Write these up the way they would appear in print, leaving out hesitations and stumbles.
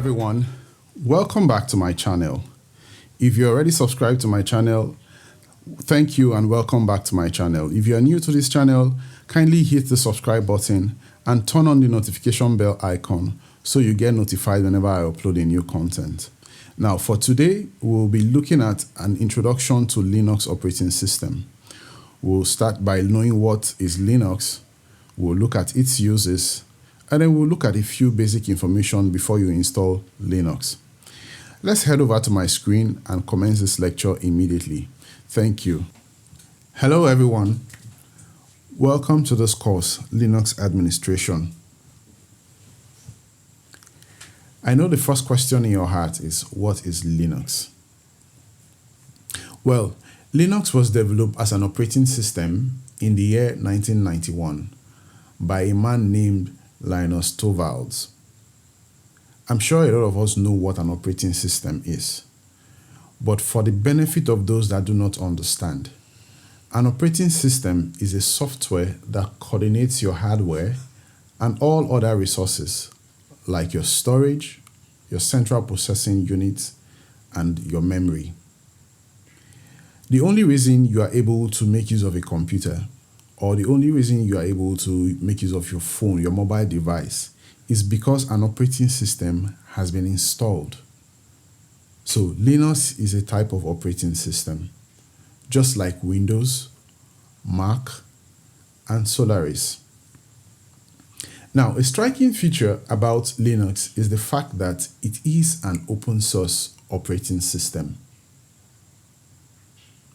everyone, welcome back to my channel. If you're already subscribed to my channel, thank you and welcome back to my channel. If you're new to this channel, kindly hit the subscribe button and turn on the notification bell icon so you get notified whenever I upload a new content. Now for today, we'll be looking at an introduction to Linux operating system. We'll start by knowing what is Linux, we'll look at its uses, and then we'll look at a few basic information before you install Linux. Let's head over to my screen and commence this lecture immediately. Thank you. Hello everyone. Welcome to this course, Linux Administration. I know the first question in your heart is, what is Linux? Well, Linux was developed as an operating system in the year 1991 by a man named Linus Torvalds. I'm sure a lot of us know what an operating system is, but for the benefit of those that do not understand, an operating system is a software that coordinates your hardware and all other resources like your storage, your central processing unit, and your memory. The only reason you are able to make use of a computer, or the only reason you are able to make use of your phone, your mobile device, is because an operating system has been installed. So Linux is a type of operating system, just like Windows, Mac, and Solaris. Now, a striking feature about Linux is the fact that it is an open source operating system.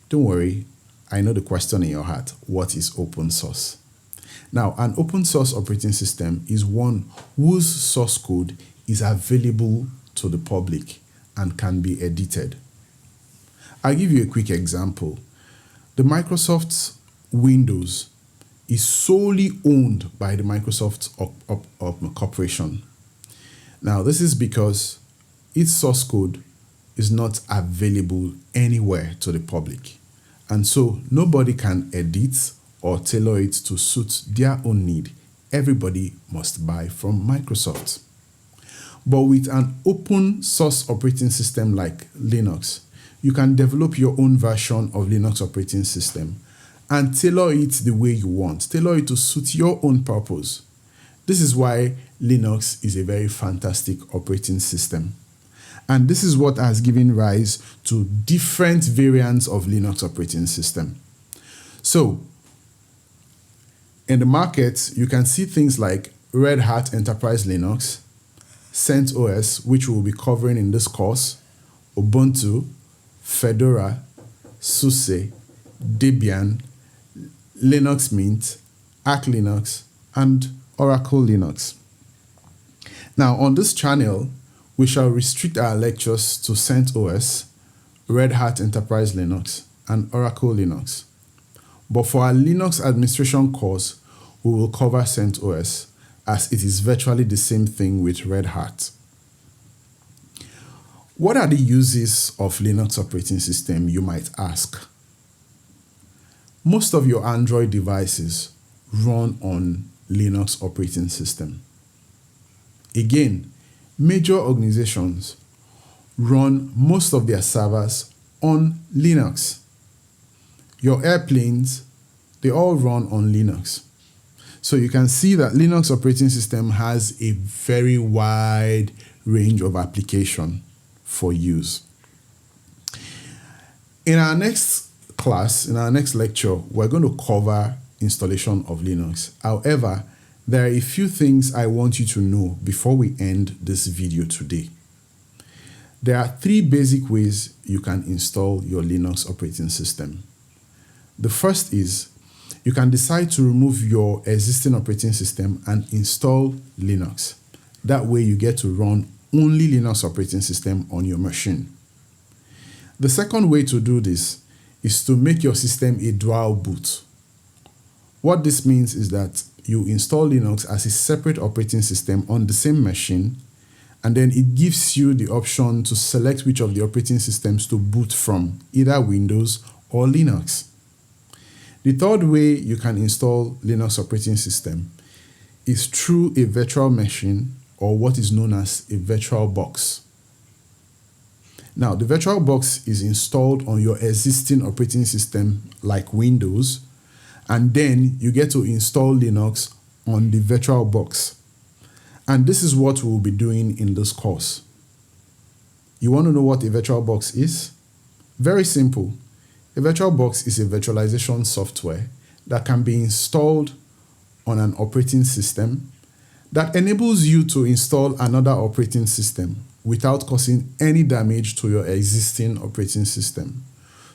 Don't worry, I know the question in your heart, what is open source? Now, an open source operating system is one whose source code is available to the public and can be edited. I'll give you a quick example. The Microsoft Windows is solely owned by the Microsoft Corporation. Now, this is because its source code is not available anywhere to the public. And so nobody can edit or tailor it to suit their own need. Everybody must buy from Microsoft. But with an open source operating system like Linux, you can develop your own version of Linux operating system and tailor it the way you want, tailor it to suit your own purpose. This is why Linux is a very fantastic operating system. And this is what has given rise to different variants of Linux operating system. So, in the market, you can see things like Red Hat Enterprise Linux, CentOS, which we'll be covering in this course, Ubuntu, Fedora, SUSE, Debian, Linux Mint, Arch Linux, and Oracle Linux. Now, on this channel, we shall restrict our lectures to CentOS, Red Hat Enterprise Linux, and Oracle Linux. But for our Linux administration course, we will cover CentOS, as it is virtually the same thing with Red Hat. What are the uses of Linux operating system, you might ask? Most of your Android devices run on Linux operating system. Again, major organizations run most of their servers on Linux. Your airplanes, they all run on Linux. So you can see that Linux operating system has a very wide range of application for use. In our next class, in our next lecture, we're going to cover installation of Linux. However, there are a few things I want you to know before we end this video today. There are three basic ways you can install your Linux operating system. The first is you can decide to remove your existing operating system and install Linux. That way you get to run only Linux operating system on your machine. The second way to do this is to make your system a dual boot. What this means is that you install Linux as a separate operating system on the same machine, and then it gives you the option to select which of the operating systems to boot from, either Windows or Linux. The third way you can install Linux operating system is through a virtual machine or what is known as a VirtualBox. Now, the VirtualBox is installed on your existing operating system like Windows, and then you get to install Linux on the VirtualBox. And this is what we'll be doing in this course. You want to know what a VirtualBox is? Very simple. A VirtualBox is a virtualization software that can be installed on an operating system that enables you to install another operating system without causing any damage to your existing operating system.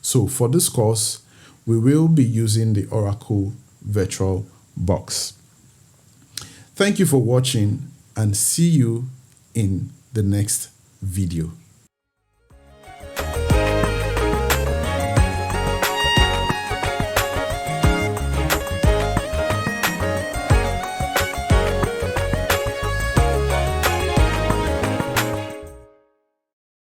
So for this course, we will be using the Oracle VirtualBox. Thank you for watching, and see you in the next video.